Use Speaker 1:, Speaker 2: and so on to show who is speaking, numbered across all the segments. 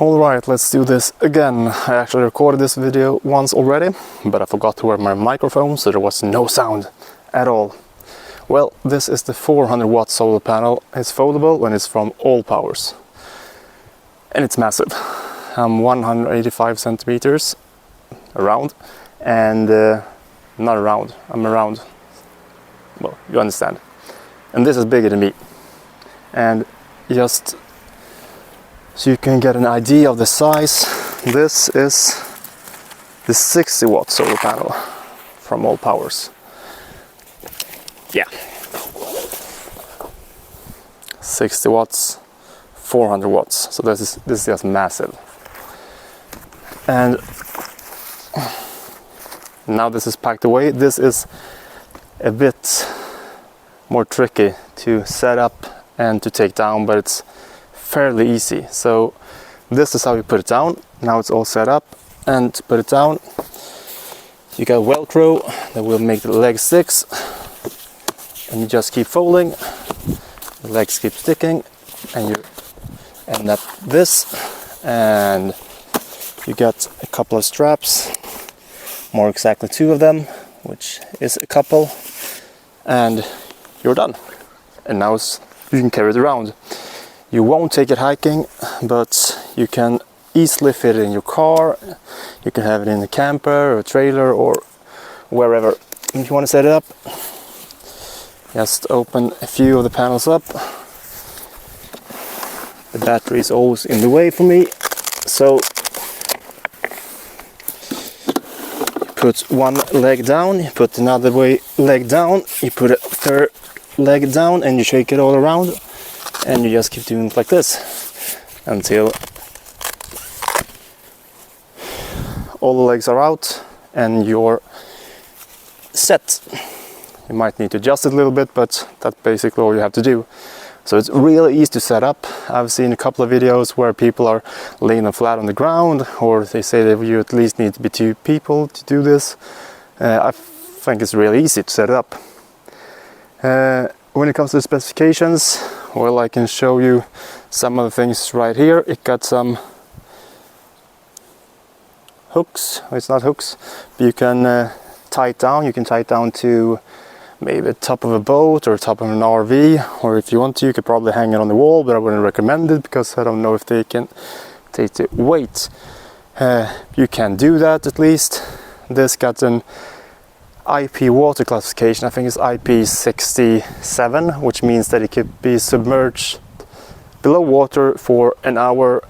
Speaker 1: Alright, let's do this again. I actually recorded this video once already, but I forgot to wear my microphone, so there was no sound at all. Well, this is the 400 watt solar panel. It's foldable and it's from AllPowers. And it's massive. I'm 185 centimeters around, and not around, I'm around, well, you understand. And this is bigger than me. And just so you can get an idea of the size, this is the 60 watt solar panel from AllPowers. Yeah, 60 watts, 400 watts. So this is just massive. And now this is packed away. This is a bit more tricky to set up and to take down, but it's fairly easy. So this is how you put it down. Now it's all set up, and to put it down, you got Velcro that will make the legs stick, and you just keep folding. The legs keep sticking, and you end up this, and you got a couple of straps, more exactly 2 of them, which is a couple, and you're done. And now you can carry it around. You won't take it hiking, but you can easily fit it in your car. You can have it in a camper or a trailer or wherever. If you want to set it up, just open a few of the panels up. The battery is always in the way for me, so put one leg down, you put another leg down, you put a third leg down, and you shake it all around, and you just keep doing it like this until all the legs are out and you're set. You might need to adjust it a little bit, but that's basically all you have to do. So it's really easy to set up. I've seen a couple of videos where people are laying them flat on the ground, or they say that you at least need to be 2 people to do this. I think it's really easy to set it up. When it comes to the specifications, well, I can show you some of the things right here. It got some hooks. It's not hooks, but you can tie it down. You can tie it down to maybe the top of a boat or top of an RV, or if you want to, you could probably hang it on the wall, but I wouldn't recommend it because I don't know if they can take the weight. You can do that at least. This got an IP water classification. I think it's IP67, which means that it could be submerged below water for an hour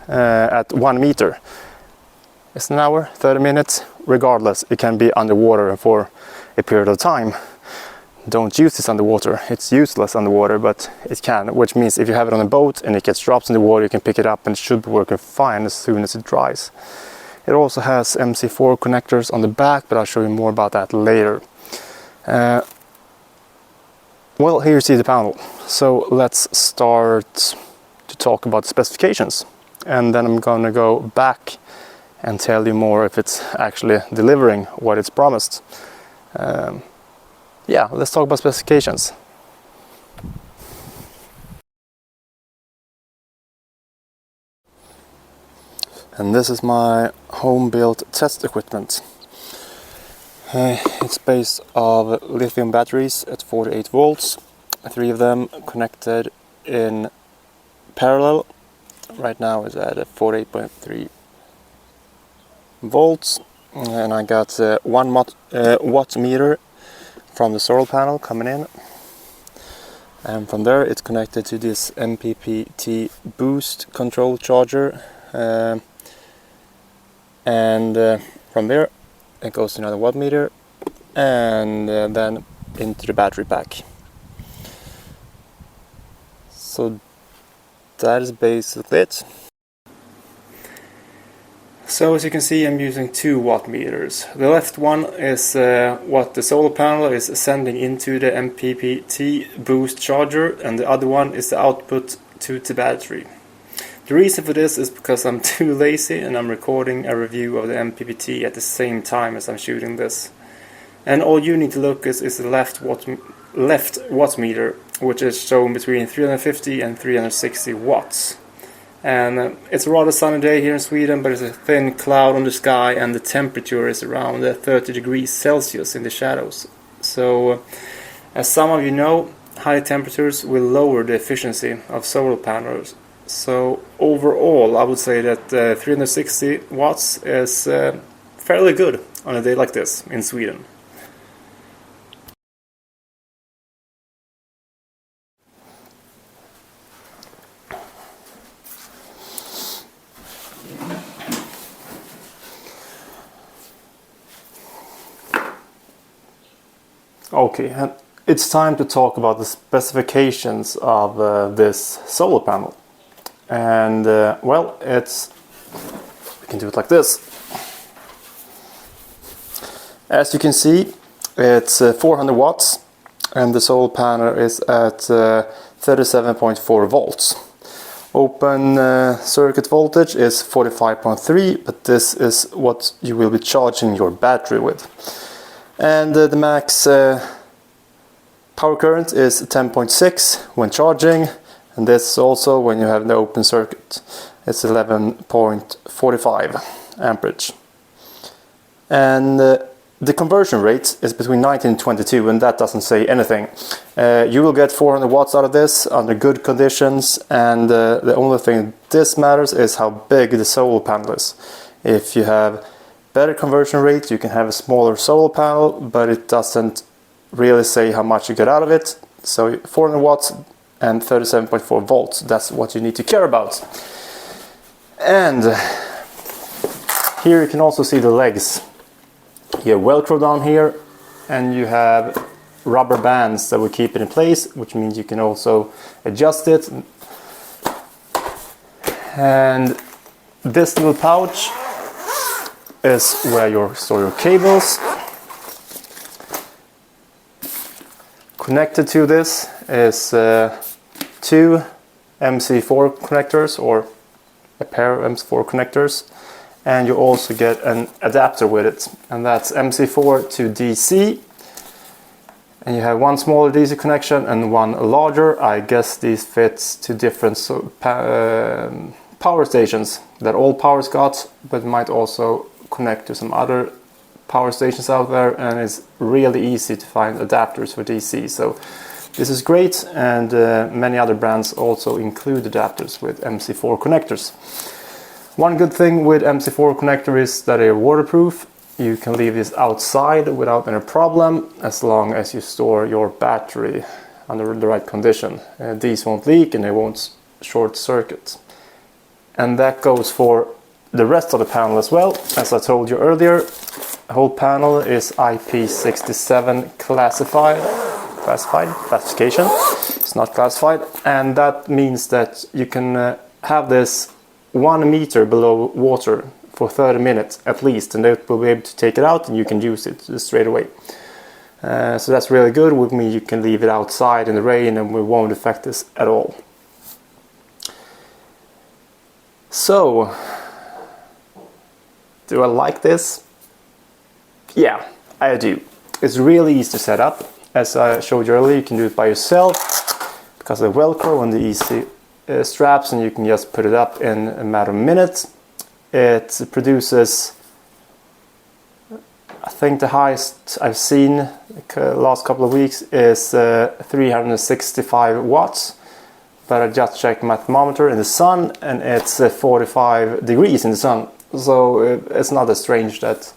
Speaker 1: at 1 meter. It's an hour, 30 minutes, regardless, it can be underwater for a period of time. Don't use this underwater, it's useless underwater, but it can, which means if you have it on a boat and it gets dropped in the water, you can pick it up and it should be working fine as soon as it dries. It also has MC4 connectors on the back, but I'll show you more about that later. Well, here you see the panel. So let's start to talk about the specifications, and then I'm gonna go back and tell you more if it's actually delivering what it's promised. Yeah, let's talk about specifications. And this is my home-built test equipment. It's based on lithium batteries at 48 volts, 3 of them connected in parallel. Right now it's at 48.3 volts, and I got 1 watt meter from the solar panel coming in, and from there it's connected to this MPPT boost control charger, and from there it goes to another watt meter, and then into the battery pack. So that is basically it. So as you can see, I'm using 2 watt meters. The left one is what the solar panel is sending into the MPPT boost charger, and the other one is the output to the battery. The reason for this is because I'm too lazy and I'm recording a review of the MPPT at the same time as I'm shooting this. And all you need to look is the left watt meter, which is shown between 350 and 360 watts. And it's a rather sunny day here in Sweden, but there's a thin cloud on the sky and the temperature is around 30 degrees Celsius in the shadows. So as some of you know, high temperatures will lower the efficiency of solar panels. So overall I would say that 360 watts is fairly good on a day like this in Sweden. Okay, and it's time to talk about the specifications of this solar panel. And well, we can do it like this. As you can see, it's 400 watts and the solar panel is at 37.4 volts. Open circuit voltage is 45.3, but this is what you will be charging your battery with. And the max power current is 10.6 when charging, and this also when you have the open circuit. It's 11.45 amperage. And the conversion rate is between 19 and 22, and that doesn't say anything. You will get 400 watts out of this under good conditions, and the only thing this matters is how big the solar panel is. If you have better conversion rate, you can have a smaller solar panel, but it doesn't really say how much you get out of it. So 400 watts and 37.4 volts, that's what you need to care about. And here you can also see the legs. You have Velcro down here, and you have rubber bands that will keep it in place, which means you can also adjust it. And this little pouch is where you store your cables. Connected to this is two MC4 connectors, or a pair of MC4 connectors, and you also get an adapter with it, and that's MC4 to DC. And you have one smaller DC connection and one larger. I guess these fits to different power stations that AllPowers got, but might also connect to some other power stations out there, and it's really easy to find adapters for DC. So this is great, and many other brands also include adapters with MC4 connectors. One good thing with MC4 connector is that they're waterproof. You can leave this outside without any problem, as long as you store your battery under the right condition. These won't leak and they won't short circuit. And that goes for the rest of the panel as well. As I told you earlier, the whole panel is IP67 classification. It's not classified, and that means that you can have this 1 meter below water for 30 minutes at least, and it will be able to take it out and you can use it straight away. So that's really good. With me, you can leave it outside in the rain and it won't affect this at all. So, do I like this? Yeah, I do. It's really easy to set up. As I showed you earlier, you can do it by yourself because of the Velcro and the easy straps, and you can just put it up in a matter of minutes. It produces, I think the highest I've seen the last couple of weeks is 365 watts. But I just checked my thermometer in the sun and it's 45 degrees in the sun. So it's not as strange that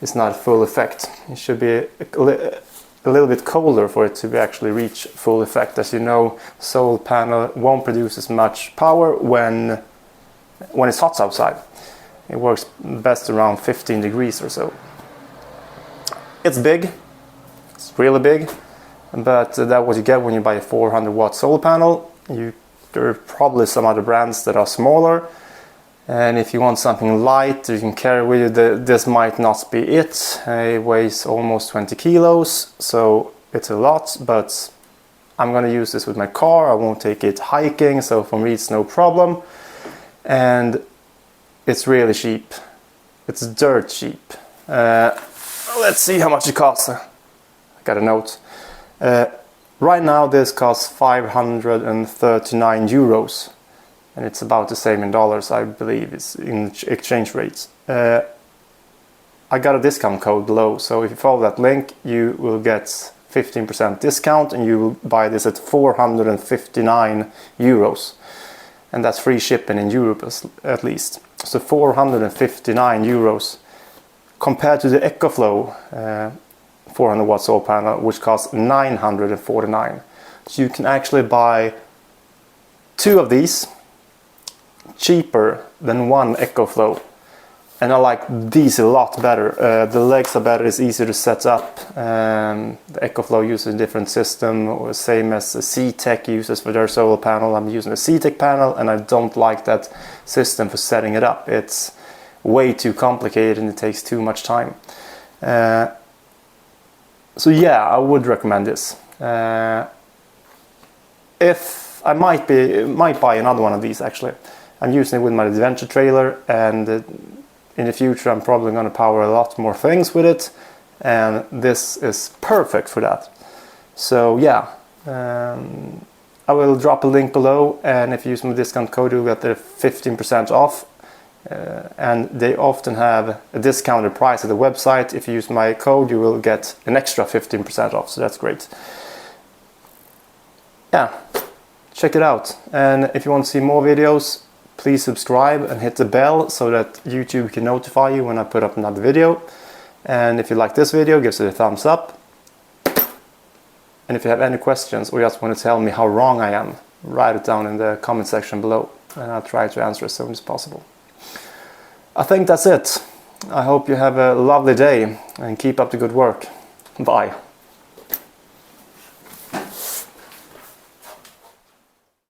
Speaker 1: it's not full effect. It should be a little bit colder for it to actually reach full effect. As you know, solar panel won't produce as much power when it's hot outside. It works best around 15 degrees or so. It's big, it's really big, but that's what you get when you buy a 400 watt solar panel. There are probably some other brands that are smaller, and if you want something light you can carry with you, this might not be it. It weighs almost 20 kilos, so it's a lot, but I'm going to use this with my car. I won't take it hiking, so for me it's no problem. And it's really cheap. It's dirt cheap. Let's see how much it costs. I got a note. Right now this costs 539 euros. and it's about the same in dollars, I believe, it's in exchange rates. I got a discount code below, so if you follow that link, you will get 15% discount, and you will buy this at 459 euros, and that's free shipping in Europe at least. So 459 euros compared to the EcoFlow 400 watt solar panel, which costs 949. So you can actually buy 2 of these cheaper than one EcoFlow. And I like these a lot better. The legs are better, it's easier to set up. The EcoFlow uses a different system, or same as C-Tech uses for their solar panel. I'm using a C-Tech panel, and I don't like that system for setting it up. It's way too complicated and it takes too much time. So yeah, I would recommend this. If I might buy another one of these actually. I'm using it with my adventure trailer, and in the future I'm probably going to power a lot more things with it, and this is perfect for that. So yeah, I will drop a link below, and if you use my discount code you'll get the 15% off, and they often have a discounted price at the website. If you use my code you will get an extra 15% off, so that's great. Yeah, check it out, and if you want to see more videos, please subscribe and hit the bell so that YouTube can notify you when I put up another video. And if you like this video, give it a thumbs up. And if you have any questions or just want to tell me how wrong I am, write it down in the comment section below, and I'll try to answer as soon as possible. I think that's it. I hope you have a lovely day and keep up the good work. Bye.